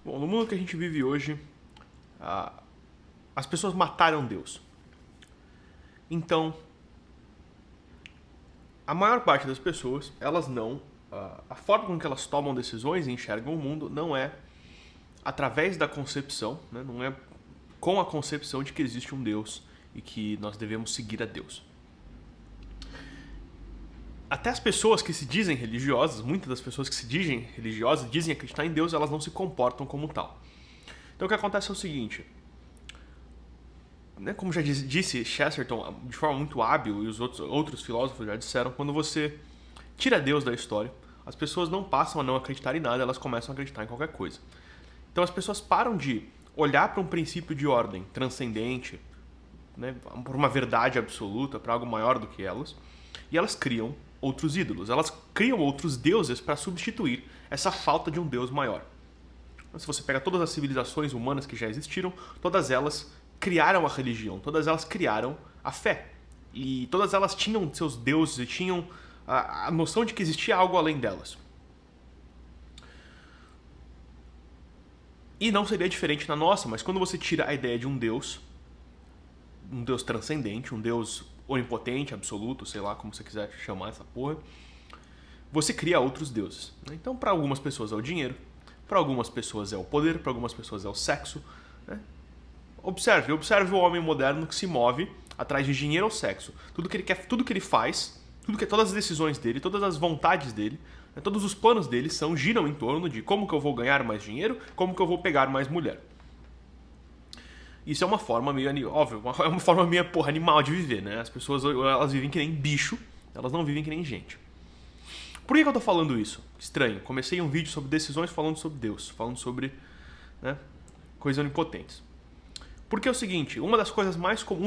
Bom, no mundo que a gente vive hoje, as pessoas mataram Deus. Então, a maior parte das pessoas, elas não... A forma com que elas tomam decisões e enxergam o mundo não é através da concepção, né? Não é com a concepção de que existe um Deus e que nós devemos seguir a Deus. Até as pessoas que se dizem religiosas, muitas das pessoas que se dizem religiosas, dizem acreditar em Deus, elas não se comportam como tal. Então o que acontece é o seguinte, né, como já disse Chesterton de forma muito hábil, e os outros filósofos já disseram, quando você tira Deus da história, as pessoas não passam a não acreditar em nada, elas começam a acreditar em qualquer coisa. Então as pessoas param de olhar para um princípio de ordem transcendente, né, para uma verdade absoluta, para algo maior do que elas, e elas criam outros ídolos, elas criam outros deuses para substituir essa falta de um Deus maior. Se você pega todas as civilizações humanas que já existiram, todas elas criaram a religião, todas elas criaram a fé. E todas elas tinham seus deuses e tinham a noção de que existia algo além delas. E não seria diferente na nossa, mas quando você tira a ideia de um Deus transcendente, um Deus onipotente, absoluto, sei lá como você quiser chamar essa porra, você cria outros deuses. Então, para algumas pessoas é o dinheiro, para algumas pessoas é o poder, para algumas pessoas é o sexo. Né? Observe o homem moderno que se move atrás de dinheiro ou sexo. Tudo que ele quer, tudo que ele faz, todas as decisões dele, todas as vontades dele, né, todos os planos dele giram em torno de como que eu vou ganhar mais dinheiro, como que eu vou pegar mais mulher. Isso é uma forma meio, óbvio, é uma forma meio, animal de viver, né? As pessoas, elas vivem que nem bicho, elas não vivem que nem gente. Por que eu tô falando isso? Estranho. Comecei um vídeo sobre decisões falando sobre Deus, falando sobre, né, coisas onipotentes. Porque é o seguinte, um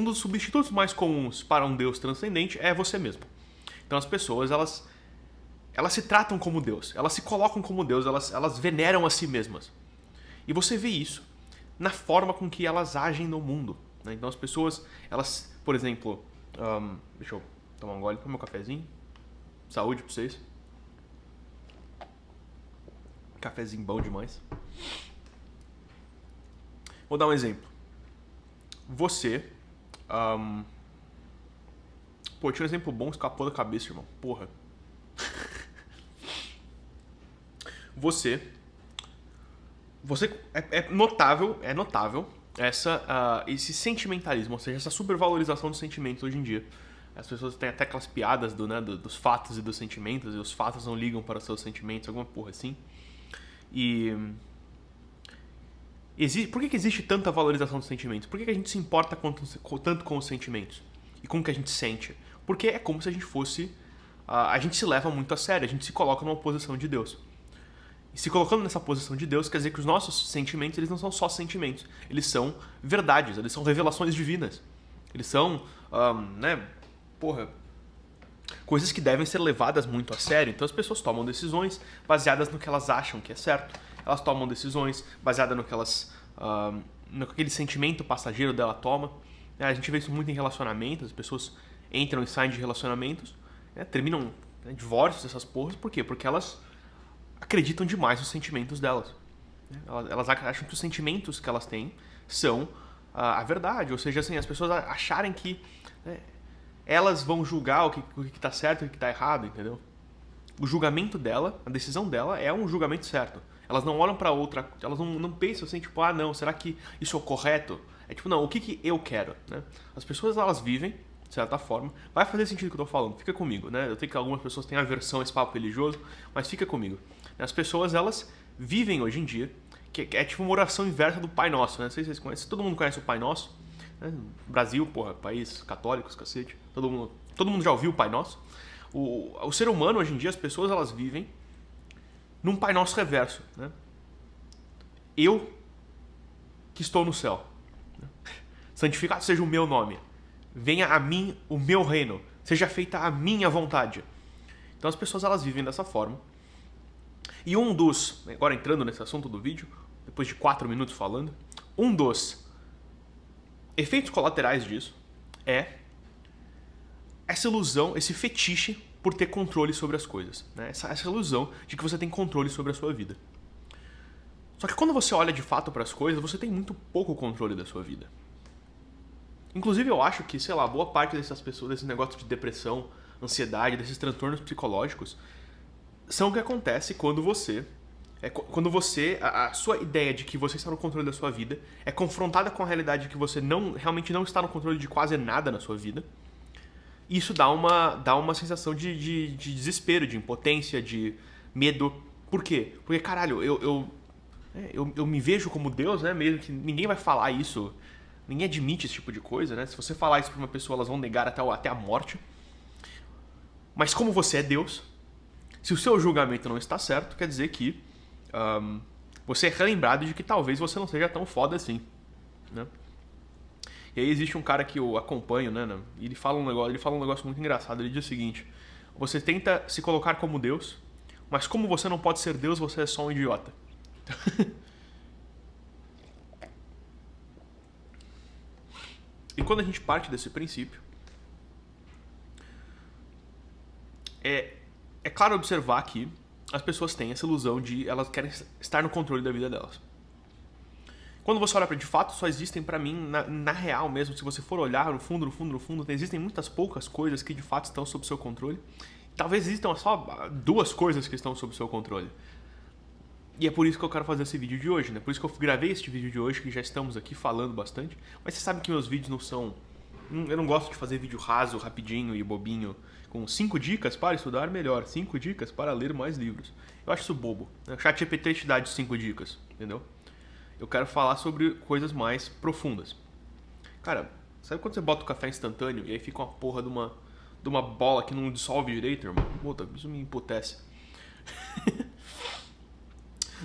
dos substitutos mais comuns para um Deus transcendente é você mesmo. Então as pessoas, elas se tratam como Deus, elas se colocam como Deus, elas veneram a si mesmas. E você vê isso na forma com que elas agem no mundo. Né? Então as pessoas, elas, por exemplo, deixa eu tomar um gole pro meu cafezinho. Saúde pra vocês. Cafezinho bom demais. Vou dar um exemplo. Você... Pô, tinha um exemplo bom, escapou da cabeça, irmão. Porra. Você é notável esse sentimentalismo, ou seja, essa supervalorização dos sentimentos hoje em dia. As pessoas têm até aquelas piadas dos fatos e dos sentimentos, e os fatos não ligam para os seus sentimentos, alguma porra assim. E... Por que existe tanta valorização dos sentimentos? Por que a gente se importa tanto com os sentimentos? E com o que a gente sente? Porque é como se a gente fosse... A gente se leva muito a sério, a gente se coloca numa posição de Deus. E se colocando nessa posição de Deus, quer dizer que os nossos sentimentos, eles não são só sentimentos. Eles são verdades, eles são revelações divinas. Eles são, coisas que devem ser levadas muito a sério. Então as pessoas tomam decisões baseadas no que elas acham que é certo. Elas tomam decisões baseadas no que naquele sentimento passageiro dela toma. A gente vê isso muito em relacionamentos, as pessoas entram e saem de relacionamentos, terminam divórcios, essas porras. Por quê? Porque elas acreditam demais nos sentimentos delas. Elas acham que os sentimentos que elas têm são a verdade. Ou seja, assim, as pessoas acharem que elas vão julgar o que está certo e o que está errado, entendeu? O julgamento dela, a decisão dela é um julgamento certo. Elas não olham para outra, elas não pensam assim, tipo, não, será que isso é o correto? É tipo, não, o que eu quero? Né? As pessoas, elas vivem, de certa forma, vai fazer sentido o que eu tô falando, fica comigo, né? Eu sei que algumas pessoas têm aversão a esse papo religioso, mas fica comigo. As pessoas, elas vivem hoje em dia, que é tipo uma oração inversa do Pai Nosso, né? Não sei se vocês conhecem, todo mundo conhece o Pai Nosso, né? Brasil, porra, país católicos, cacete, todo mundo já ouviu o Pai Nosso. O ser humano, hoje em dia, as pessoas, elas vivem num Pai Nosso reverso, né? Eu que estou no céu, né? Santificado seja o meu nome, venha a mim o meu reino, seja feita a minha vontade. Então as pessoas, elas vivem dessa forma. E agora entrando nesse assunto do vídeo, depois de 4 minutos falando, um dos efeitos colaterais disso é essa ilusão, esse fetiche por ter controle sobre as coisas, né? Essa ilusão de que você tem controle sobre a sua vida. Só que quando você olha de fato para as coisas, você tem muito pouco controle da sua vida. Inclusive eu acho que, sei lá, boa parte dessas pessoas, desse negócio de depressão, ansiedade, desses transtornos psicológicos, são o que acontece quando você a sua ideia de que você está no controle da sua vida é confrontada com a realidade de que você realmente não está no controle de quase nada na sua vida. E isso dá uma sensação de desespero, de impotência, de medo. Por quê? Porque, caralho, eu me vejo como Deus, né? Mesmo que ninguém vai falar isso, ninguém admite esse tipo de coisa, né? Se você falar isso pra uma pessoa, elas vão negar até a morte. Mas como você é Deus, se o seu julgamento não está certo, quer dizer que você é relembrado de que talvez você não seja tão foda assim, né? E aí existe um cara que eu acompanho, né? E ele fala um negócio muito engraçado. Ele diz o seguinte: você tenta se colocar como Deus, mas como você não pode ser Deus, você é só um idiota. E quando a gente parte desse princípio, é claro observar que as pessoas têm essa ilusão de elas querem estar no controle da vida delas. Quando você olha para de fato, só existem para mim, na real mesmo, se você for olhar no fundo, existem muitas poucas coisas que de fato estão sob seu controle. Talvez existam só 2 coisas que estão sob seu controle. E é por isso que eu quero fazer esse vídeo de hoje, né? Por isso que eu gravei este vídeo de hoje, que já estamos aqui falando bastante. Mas você sabe que meus vídeos não são... Eu não gosto de fazer vídeo raso, rapidinho e bobinho, com 5 dicas para estudar melhor, 5 dicas para ler mais livros. Eu acho isso bobo, né? O ChatGPT te dá de 5 dicas, entendeu? Eu quero falar sobre coisas mais profundas. Cara, sabe quando você bota o café instantâneo e aí fica uma porra de uma bola que não dissolve direito, irmão? Puta, isso me emputece.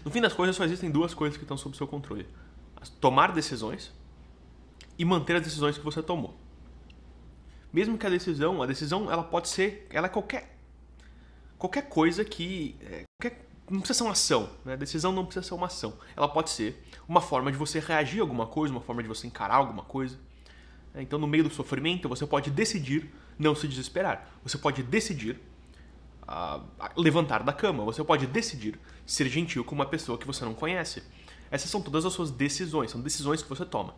No fim das coisas, só existem 2 coisas que estão sob seu controle: tomar decisões e manter as decisões que você tomou. Mesmo que a decisão ela pode ser, ela é qualquer coisa que, não precisa ser uma ação, né? A decisão não precisa ser uma ação. Ela pode ser uma forma de você reagir a alguma coisa, uma forma de você encarar alguma coisa. Então, no meio do sofrimento, você pode decidir não se desesperar. Você pode decidir levantar da cama. Você pode decidir ser gentil com uma pessoa que você não conhece. Essas são todas as suas decisões, são decisões que você toma.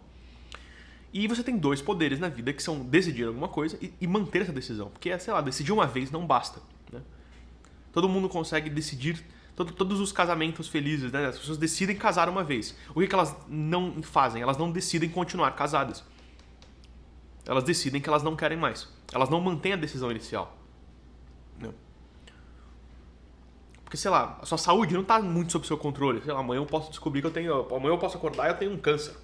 E você tem 2 poderes na vida, que são decidir alguma coisa e manter essa decisão. Porque, sei lá, decidir uma vez não basta, né? Todo mundo consegue decidir, todos os casamentos felizes, né? As pessoas decidem casar uma vez. O que elas não fazem? Elas não decidem continuar casadas. Elas decidem que elas não querem mais. Elas não mantêm a decisão inicial, né? Porque, sei lá, a sua saúde não está muito sob seu controle. Sei lá, amanhã eu posso descobrir que amanhã eu posso acordar e eu tenho um câncer.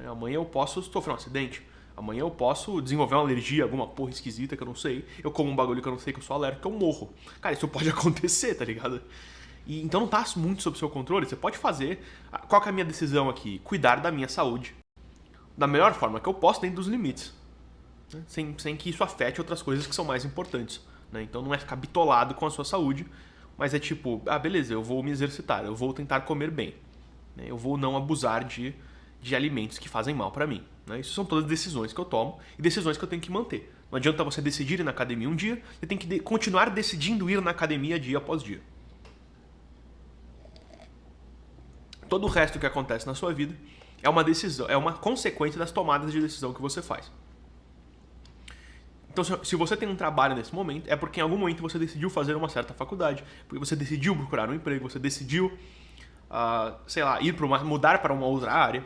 Amanhã eu posso sofrer um acidente. Amanhã eu posso desenvolver uma alergia, alguma porra esquisita que eu não sei. Eu como um bagulho que eu não sei, que eu sou alérgico, eu morro. Cara, isso pode acontecer, tá ligado? E então não tá muito sob seu controle. Você pode fazer... Qual que é a minha decisão aqui? Cuidar da minha saúde da melhor forma que eu posso, dentro dos limites, né? Sem que isso afete outras coisas que são mais importantes, né? Então não é ficar bitolado com a sua saúde, mas é tipo, beleza, eu vou me exercitar, eu vou tentar comer bem, né? Eu vou não abusar de alimentos que fazem mal pra mim, né? Isso são todas decisões que eu tomo e decisões que eu tenho que manter. Não adianta você decidir ir na academia um dia, você tem que continuar decidindo ir na academia dia após dia. Todo o resto que acontece na sua vida é uma decisão, é uma consequência das tomadas de decisão que você faz. Então, se você tem um trabalho nesse momento, é porque em algum momento você decidiu fazer uma certa faculdade, porque você decidiu procurar um emprego, você decidiu, sei lá, mudar para uma outra área.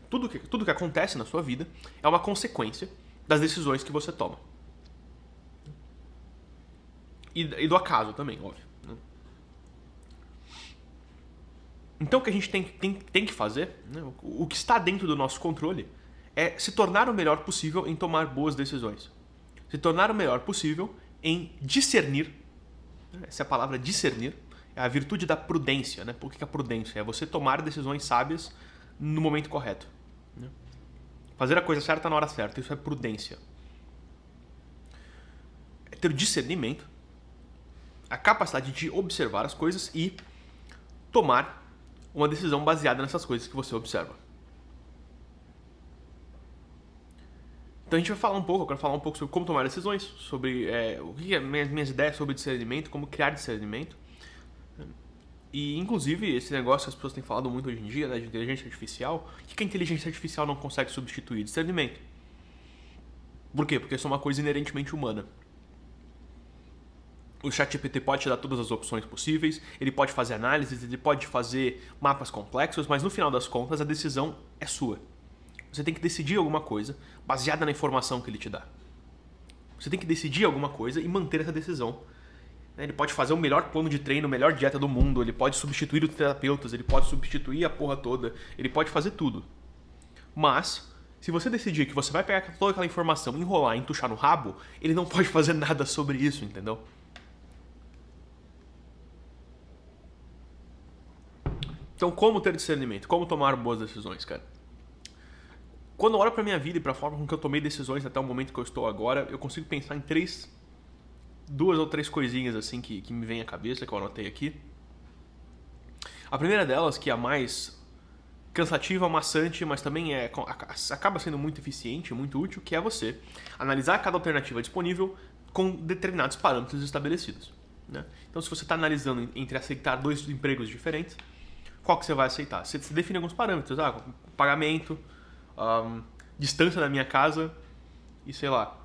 Tudo que acontece na sua vida é uma consequência das decisões que você toma. E do acaso também, óbvio, né? Então o que a gente tem que fazer, né, o que está dentro do nosso controle, é se tornar o melhor possível em tomar boas decisões. Se tornar o melhor possível em discernir. Essa é a palavra discernir. É a virtude da prudência, né? Por que a prudência? É você tomar decisões sábias no momento correto, né? Fazer a coisa certa na hora certa. Isso é prudência. É ter discernimento, a capacidade de observar as coisas e tomar uma decisão baseada nessas coisas que você observa. Então a gente vai falar eu quero falar um pouco sobre como tomar decisões, sobre o que é minhas ideias sobre discernimento, como criar discernimento. E, inclusive, esse negócio que as pessoas têm falado muito hoje em dia, né, de inteligência artificial, o que a inteligência artificial não consegue substituir? Discernimento. Por quê? Porque isso é uma coisa inerentemente humana. O ChatGPT pode te dar todas as opções possíveis, ele pode fazer análises, ele pode fazer mapas complexos, mas no final das contas a decisão é sua. Você tem que decidir alguma coisa baseada na informação que ele te dá. Você tem que decidir alguma coisa e manter essa decisão. Ele pode fazer o melhor plano de treino, a melhor dieta do mundo, ele pode substituir os terapeutas, ele pode substituir a porra toda, ele pode fazer tudo. Mas, se você decidir que você vai pegar toda aquela informação, enrolar e entuchar no rabo, ele não pode fazer nada sobre isso, entendeu? Então, como ter discernimento? Como tomar boas decisões, cara? Quando eu olho pra minha vida e pra forma com que eu tomei decisões até o momento que eu estou agora, eu consigo pensar em duas ou três coisinhas assim que me vem à cabeça, que eu anotei aqui. A primeira delas, que é a mais cansativa, maçante, mas também acaba sendo muito eficiente, muito útil, que é você analisar cada alternativa disponível com determinados parâmetros estabelecidos, né? Então, se você está analisando entre aceitar dois empregos diferentes, qual que você vai aceitar? Você define alguns parâmetros, pagamento, distância da minha casa e sei lá.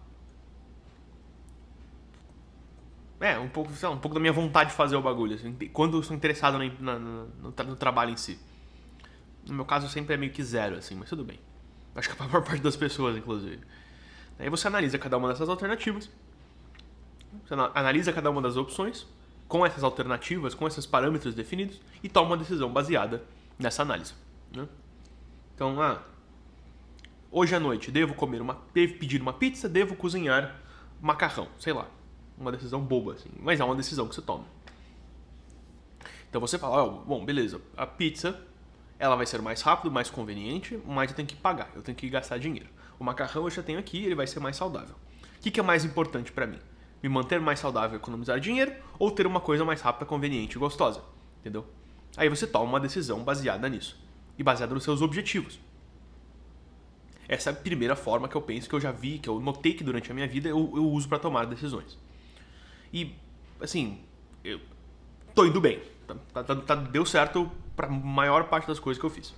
Um pouco da minha vontade de fazer o bagulho, assim, quando eu sou interessado no trabalho em si. No meu caso sempre é meio que zero, assim, mas tudo bem. Acho que a maior parte das pessoas, inclusive. Aí você analisa cada uma dessas alternativas, você analisa cada uma das opções, com essas alternativas, com esses parâmetros definidos, e toma uma decisão baseada nessa análise, né? Então, hoje à noite devo pedir uma pizza, devo cozinhar macarrão, sei lá. Uma decisão boba, assim, mas é uma decisão que você toma. Então você fala, bom, beleza, a pizza, ela vai ser mais rápido, mais conveniente, mas eu tenho que pagar, eu tenho que gastar dinheiro. O macarrão eu já tenho aqui, ele vai ser mais saudável. O que é mais importante pra mim? Me manter mais saudável, economizar dinheiro, ou ter uma coisa mais rápida, conveniente e gostosa, entendeu? Aí você toma uma decisão baseada nisso, e baseada nos seus objetivos. Essa é a primeira forma que eu penso, que eu já vi, que eu notei que durante a minha vida eu uso pra tomar decisões. E, assim, eu tô indo bem. Deu certo pra maior parte das coisas que eu fiz.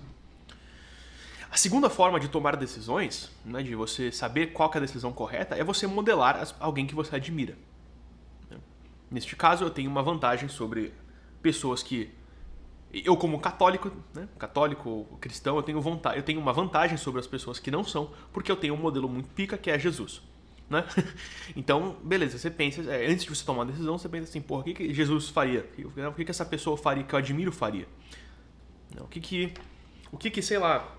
A segunda forma de tomar decisões, né, de você saber qual que é a decisão correta, é você modelar alguém que você admira. Neste caso, eu tenho uma vantagem sobre pessoas que... Eu, como católico, né, católico cristão, eu tenho uma vantagem sobre as pessoas que não são, porque eu tenho um modelo muito pica, que é Jesus. Né? Então, beleza, você pensa, antes de você tomar uma decisão, você pensa assim, porra, o que Jesus faria? O que essa pessoa faria, que eu admiro, faria? O que sei lá,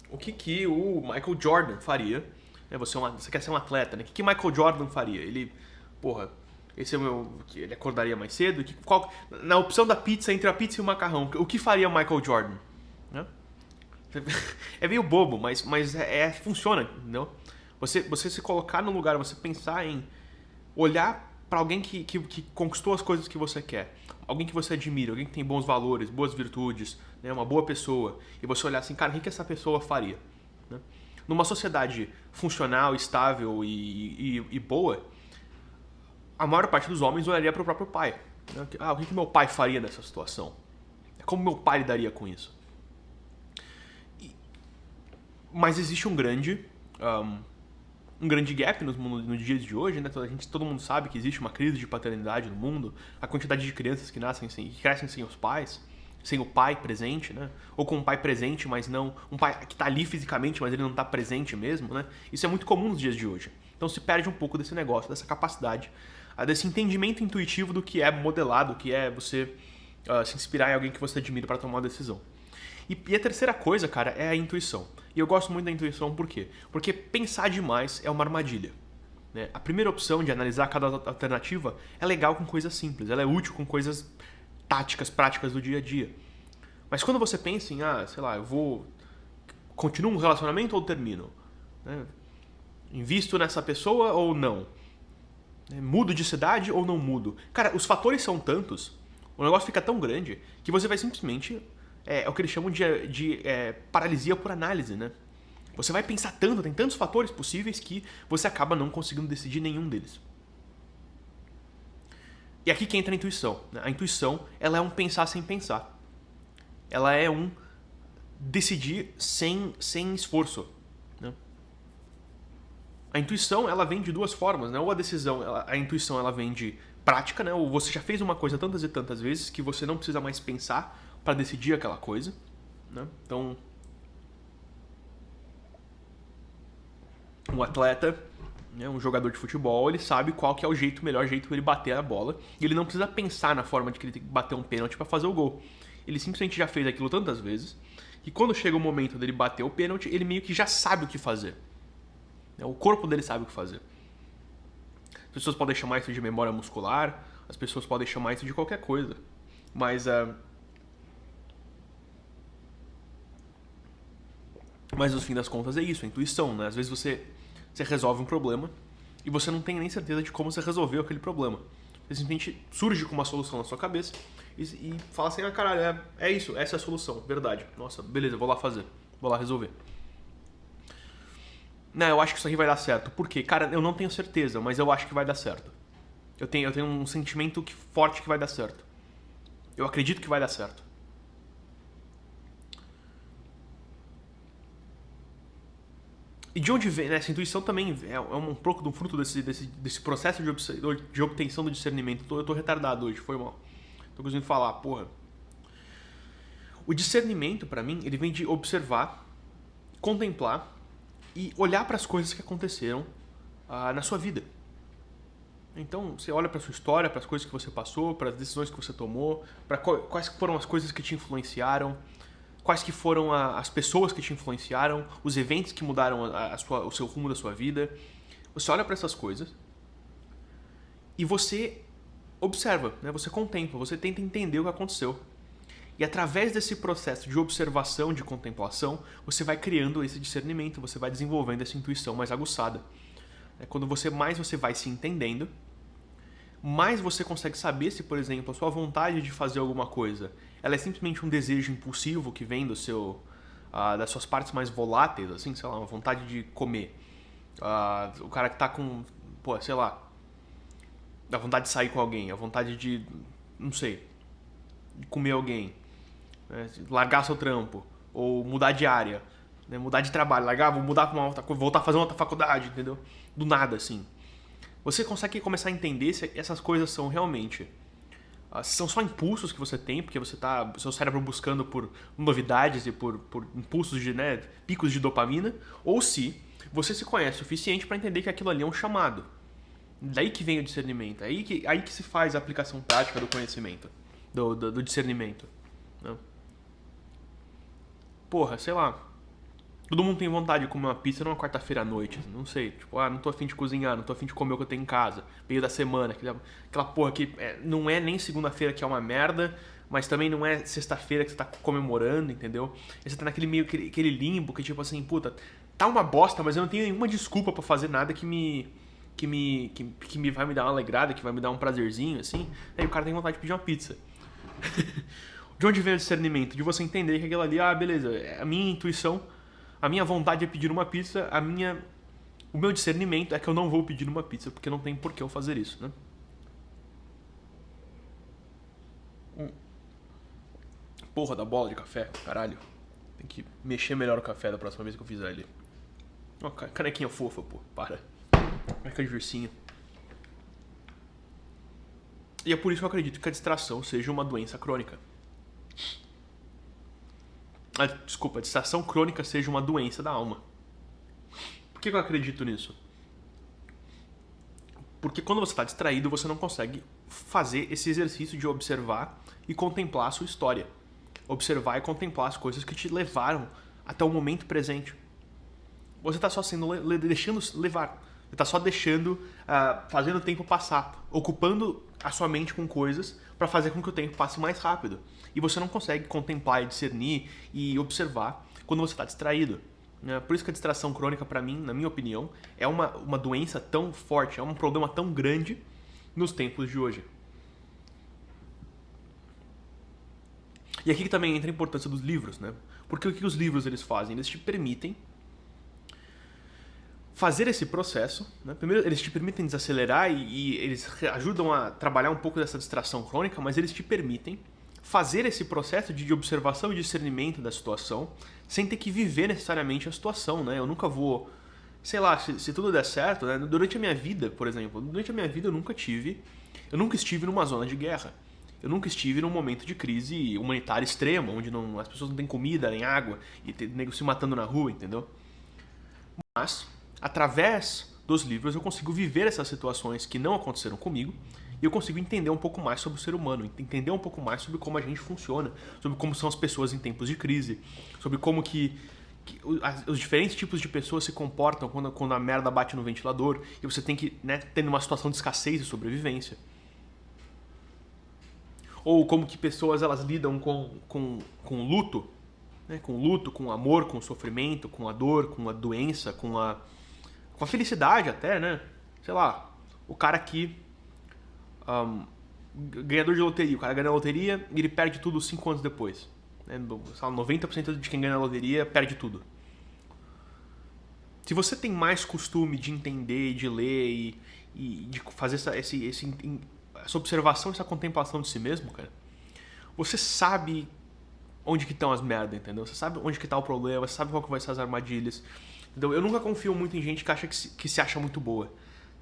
o que o Michael Jordan faria? Você quer ser um atleta, né? O que Michael Jordan faria? Ele, porra, esse é o meu... Ele acordaria mais cedo? Na opção da pizza, entre a pizza e o macarrão, o que faria Michael Jordan? Né? É meio bobo, mas funciona, entendeu? Você se colocar no lugar, você pensar em olhar para alguém que conquistou as coisas que você quer, alguém que você admira, alguém que tem bons valores, boas virtudes, né, uma boa pessoa, e você olhar assim, cara, o que essa pessoa faria? Né? Numa sociedade funcional, estável e boa, a maior parte dos homens olharia para o próprio pai. Né? O que meu pai faria nessa situação? Como meu pai lidaria com isso? Mas existe um grande gap no dia de hoje, né? Todo mundo sabe que existe uma crise de paternidade no mundo, a quantidade de crianças que crescem sem os pais, sem o pai presente, né? Ou com um pai presente, mas não... Um pai que está ali fisicamente, mas ele não está presente mesmo, né? Isso é muito comum nos dias de hoje. Então se perde um pouco desse negócio, dessa capacidade, desse entendimento intuitivo do que é modelado, que é você se inspirar em alguém que você admira para tomar uma decisão. E a terceira coisa, cara, é a intuição. E eu gosto muito da intuição, por quê? Porque pensar demais é uma armadilha. Né? A primeira opção de analisar cada alternativa é legal com coisas simples, ela é útil com coisas táticas, práticas do dia a dia. Mas quando você pensa em, sei lá, continuo um relacionamento ou termino? Né? Invisto nessa pessoa ou não? Mudo de cidade ou não mudo? Cara, os fatores são tantos, o negócio fica tão grande, que você vai simplesmente... É o que eles chamam de paralisia por análise, né? Você vai pensar tanto, tem tantos fatores possíveis que você acaba não conseguindo decidir nenhum deles. E aqui que entra a intuição, né? A intuição, ela é um pensar sem pensar. Ela é um decidir sem esforço, né? A intuição, ela vem de duas formas, né? Ou a decisão, a intuição, ela vem de prática, né? Ou você já fez uma coisa tantas e tantas vezes que você não precisa mais pensar para decidir aquela coisa, né? Então, um atleta, né, um jogador de futebol, ele sabe qual que é o melhor jeito para ele bater a bola, e ele não precisa pensar na forma de que ele tem que bater um pênalti para fazer o gol. Ele simplesmente já fez aquilo tantas vezes que quando chega o momento dele bater o pênalti, ele meio que já sabe o que fazer. O corpo dele sabe o que fazer. As pessoas podem chamar isso de memória muscular, as pessoas podem chamar isso de qualquer coisa, mas no fim das contas é isso, a intuição, né? Às vezes você resolve um problema e você não tem nem certeza de como você resolveu aquele problema. Você simplesmente surge com uma solução na sua cabeça e fala assim, caralho, é isso, essa é a solução, verdade. Nossa, beleza, vou lá fazer, vou lá resolver. Não, eu acho que isso aqui vai dar certo. Por quê? Cara, eu não tenho certeza, mas eu acho que vai dar certo. Eu tenho um sentimento forte que vai dar certo. Eu acredito que vai dar certo. E de onde vem, né? Essa intuição também é um pouco do fruto desse processo de obtenção do discernimento. Eu tô retardado hoje, foi mal. Tô conseguindo falar, porra. O discernimento, pra mim, ele vem de observar, contemplar e olhar para as coisas que aconteceram na sua vida. Então, você olha para sua história, para as coisas que você passou, para as decisões que você tomou, para quais foram as coisas que te influenciaram, quais que foram as pessoas que te influenciaram, os eventos que mudaram o seu rumo da sua vida. Você olha para essas coisas e você observa, né? Você contempla, você tenta entender o que aconteceu. E através desse processo de observação, de contemplação, você vai criando esse discernimento, você vai desenvolvendo essa intuição mais aguçada. Quando mais você vai se entendendo, mais você consegue saber se, por exemplo, a sua vontade de fazer alguma coisa, ela é simplesmente um desejo impulsivo que vem das suas partes mais voláteis, assim, sei lá, uma vontade de comer. O cara que tá com, sei lá, a vontade de sair com alguém, a vontade de, não sei, de comer alguém, né? Largar seu trampo, ou mudar de área, né? Mudar de trabalho, largar, vou mudar pra uma outra coisa, voltar a fazer uma outra faculdade, entendeu? Do nada, assim. Você consegue começar a entender se essas coisas são realmente... são só impulsos que você tem, porque você tá, seu cérebro buscando por novidades e por impulsos de, né, picos de dopamina, ou se você se conhece o suficiente para entender que aquilo ali é um chamado. Daí que vem o discernimento, aí que se faz a aplicação prática do conhecimento, do discernimento, né? Porra, sei lá, todo mundo tem vontade de comer uma pizza numa quarta-feira à noite, não sei, tipo, não tô afim de cozinhar, não tô afim de comer o que eu tenho em casa, meio da semana, aquela porra que não é nem segunda-feira que é uma merda, mas também não é sexta-feira que você tá comemorando, entendeu? E você tá naquele meio, aquele limbo que tipo assim, puta, tá uma bosta, mas eu não tenho nenhuma desculpa pra fazer nada que vai me dar uma alegrada, que vai me dar um prazerzinho, assim. Aí o cara tem vontade de pedir uma pizza. De onde vem o discernimento? De você entender que aquilo ali, beleza, a minha intuição, a minha vontade é pedir uma pizza, o meu discernimento é que eu não vou pedir uma pizza, porque não tem por que eu fazer isso, né? Porra da bola de café, caralho. Tem que mexer melhor o café da próxima vez que eu fizer ele. Uma canequinha fofa, pô, para. Caneca de ursinho. E é por isso que eu acredito que a distração seja uma doença crônica. Desculpa, a distração crônica seja uma doença da alma. Por que eu acredito nisso? Porque quando você está distraído, você não consegue fazer esse exercício de observar e contemplar a sua história. Observar e contemplar as coisas que te levaram até o momento presente. Você está só deixando levar. Você está só deixando, fazendo o tempo passar, ocupando a sua mente com coisas para fazer com que o tempo passe mais rápido. E você não consegue contemplar e discernir e observar quando você está distraído. Por isso que a distração crônica, para mim, na minha opinião, é uma doença tão forte, é um problema tão grande nos tempos de hoje. E aqui que também entra a importância dos livros, né? Porque o que os livros eles fazem? Eles te permitem fazer esse processo, né? Primeiro, eles te permitem desacelerar e eles ajudam a trabalhar um pouco dessa distração crônica, mas eles te permitem fazer esse processo de observação e discernimento da situação sem ter que viver necessariamente a situação, né? Eu nunca vou, sei lá, se tudo der certo, né? Durante a minha vida, por exemplo, durante a minha vida eu nunca estive numa zona de guerra. Eu nunca estive num momento de crise humanitária extrema, onde as pessoas não têm comida, nem água, e tem nego se matando na rua, entendeu? Mas, através dos livros, eu consigo viver essas situações que não aconteceram comigo e eu consigo entender um pouco mais sobre o ser humano, entender um pouco mais sobre como a gente funciona, sobre como são as pessoas em tempos de crise, sobre como que os diferentes tipos de pessoas se comportam quando a merda bate no ventilador e você tem que, né, ter uma situação de escassez e sobrevivência. Ou como que pessoas elas lidam com luto, né? Com luto, com o amor, com o sofrimento, com a dor, com a doença, com a felicidade até, né? Sei lá, o cara que ganhador de loteria, o cara ganha a loteria e ele perde tudo 5 anos depois. Né? 90% de quem ganha a loteria perde tudo. Se você tem mais costume de entender, de ler e de fazer essa observação, essa contemplação de si mesmo, cara, você sabe onde que estão as merdas, entendeu? Você sabe onde que tá o problema, você sabe qual que vai ser as armadilhas. Então, eu nunca confio muito em gente que acha que se acha muito boa.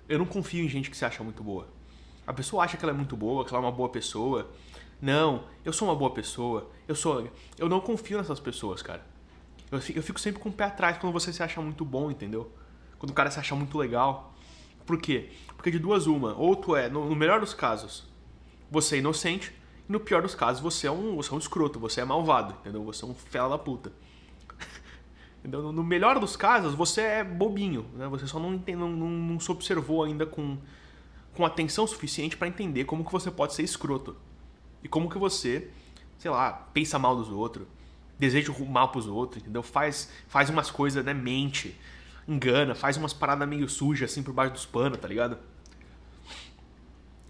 Eu não confio em gente que se acha muito boa. A pessoa acha que ela é muito boa, que ela é uma boa pessoa. Não, eu sou uma boa pessoa. Eu não confio nessas pessoas, cara. Eu fico sempre com o pé atrás quando você se acha muito bom, entendeu? Quando o cara se acha muito legal. Por quê? Porque de duas uma. Ou tu é, no melhor dos casos, você é inocente. E no pior dos casos, você é um escroto. Você é malvado, entendeu? Você é um fela da puta. Então, no melhor dos casos, você é bobinho, né? Você só não se observou ainda com atenção suficiente pra entender como que você pode ser escroto. E como que você, sei lá, pensa mal dos outros, deseja o mal pros outros, entendeu? Faz umas coisas, né? Mente, engana, faz umas paradas meio sujas assim por baixo dos panos, tá ligado?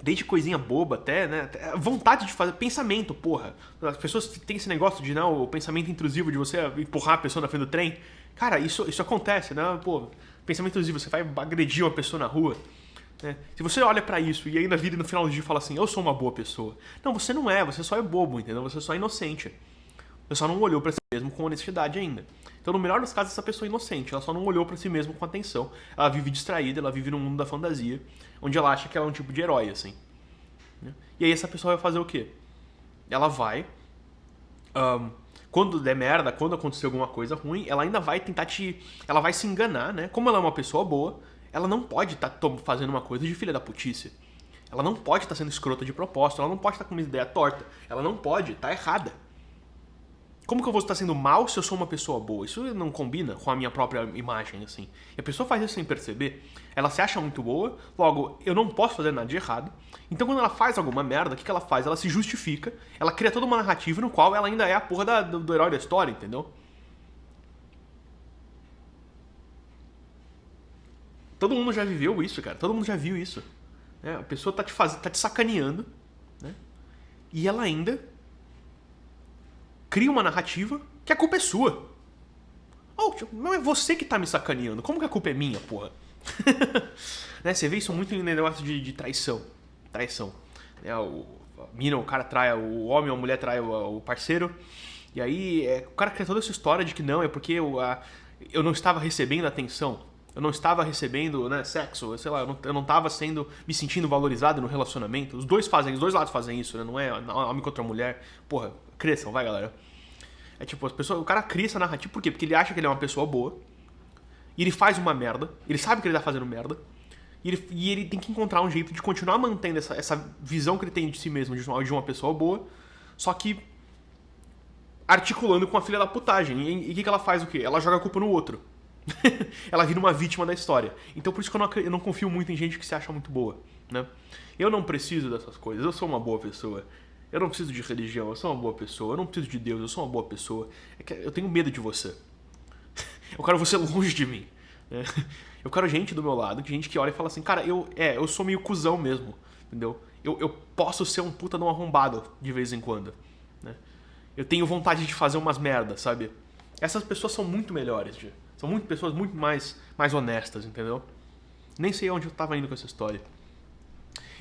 Desde coisinha boba até, né? Até vontade de fazer pensamento, porra. As pessoas têm esse negócio de, não, o pensamento intrusivo de você empurrar a pessoa na frente do trem. Cara, isso acontece, né? Pô, pensamento intrusivo, você vai agredir uma pessoa na rua. Né? Se você olha pra isso e ainda vira no final do dia e fala assim, eu sou uma boa pessoa. Não, você não é, você só é bobo, entendeu? Você só é inocente. Você só não olhou pra si mesmo com honestidade ainda. Então, no melhor dos casos, essa pessoa é inocente. Ela só não olhou pra si mesma com atenção. Ela vive distraída, ela vive no mundo da fantasia, onde ela acha que ela é um tipo de herói, assim. E aí essa pessoa vai fazer o quê? Ela vai... quando der merda, quando acontecer alguma coisa ruim, ela ainda vai tentar ela vai se enganar, né? Como ela é uma pessoa boa, ela não pode estar fazendo uma coisa de filha da putice. Ela não pode estar sendo escrota de propósito, ela não pode estar com uma ideia torta. Ela não pode estar errada. Como que eu vou estar sendo mal se eu sou uma pessoa boa? Isso não combina com a minha própria imagem, assim. E a pessoa faz isso sem perceber. Ela se acha muito boa, logo, eu não posso fazer nada de errado. Então quando ela faz alguma merda, o que ela faz? Ela se justifica, ela cria toda uma narrativa no qual ela ainda é a porra do herói da história, entendeu? Todo mundo já viveu isso, cara. Todo mundo já viu isso. Né? A pessoa tá te sacaneando, né? E ela ainda cria uma narrativa que a culpa é sua. Oh, não é você que tá me sacaneando. Como que a culpa é minha, porra? Né? Você vê isso muito no negócio de traição. Traição. Né? O cara trai o homem ou a mulher trai o parceiro. E aí o cara cria toda essa história de que não, é porque eu não estava recebendo atenção. Eu não estava recebendo, né, sexo, sei lá, eu não estava me sentindo valorizado no relacionamento. Os dois lados fazem isso, né? Não é homem contra mulher. Porra, cresçam, vai, galera. É tipo, o cara cria essa narrativa, por quê? Porque ele acha que ele é uma pessoa boa, e ele faz uma merda, ele sabe que ele tá fazendo merda, e ele tem que encontrar um jeito de continuar mantendo essa visão que ele tem de si mesmo, de uma pessoa boa, só que articulando com a filha da putagem. E o que ela faz o quê? Ela joga a culpa no outro. Ela vira uma vítima da história. Então por isso que eu não confio muito em gente que se acha muito boa, né? Eu não preciso dessas coisas, eu sou uma boa pessoa. Eu não preciso de religião, eu sou uma boa pessoa. Eu não preciso de Deus, eu sou uma boa pessoa. É que eu tenho medo de você. Eu quero você longe de mim, né? Eu quero gente do meu lado, gente que olha e fala assim, cara, eu sou meio cuzão mesmo, entendeu? Eu posso ser um puta de um arrombado de vez em quando, né? Eu tenho vontade de fazer umas merdas, sabe? Essas pessoas são muito melhores, Gê. São muito pessoas muito mais honestas, entendeu? Nem sei onde eu tava indo com essa história.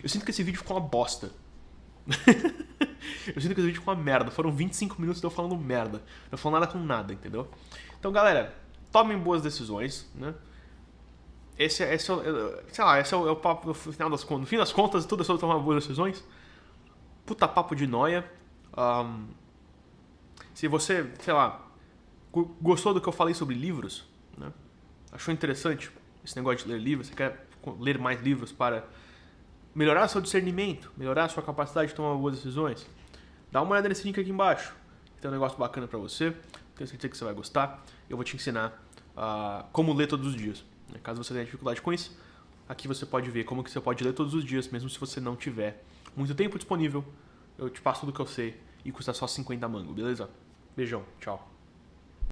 Eu sinto que esse vídeo ficou uma bosta. Eu sinto que esse vídeo ficou uma merda. Foram 25 minutos de eu falando merda. Não falando nada com nada, entendeu? Então, galera, tomem boas decisões, né? Esse é o papo no final das contas. No fim das contas, tudo é sobre tomar boas decisões. Puta papo de noia. Se você, sei lá, gostou do que eu falei sobre livros, né? Achou interessante esse negócio de ler livros, você quer ler mais livros para melhorar seu discernimento, melhorar sua capacidade de tomar boas decisões, dá uma olhada nesse link aqui embaixo. Tem um negócio bacana para você, tenho certeza que você vai gostar. Eu vou te ensinar como ler todos os dias. Caso você tenha dificuldade com isso, aqui você pode ver como que você pode ler todos os dias, mesmo se você não tiver muito tempo disponível. Eu te passo tudo que eu sei e custa só 50 mangos, beleza? Beijão, tchau.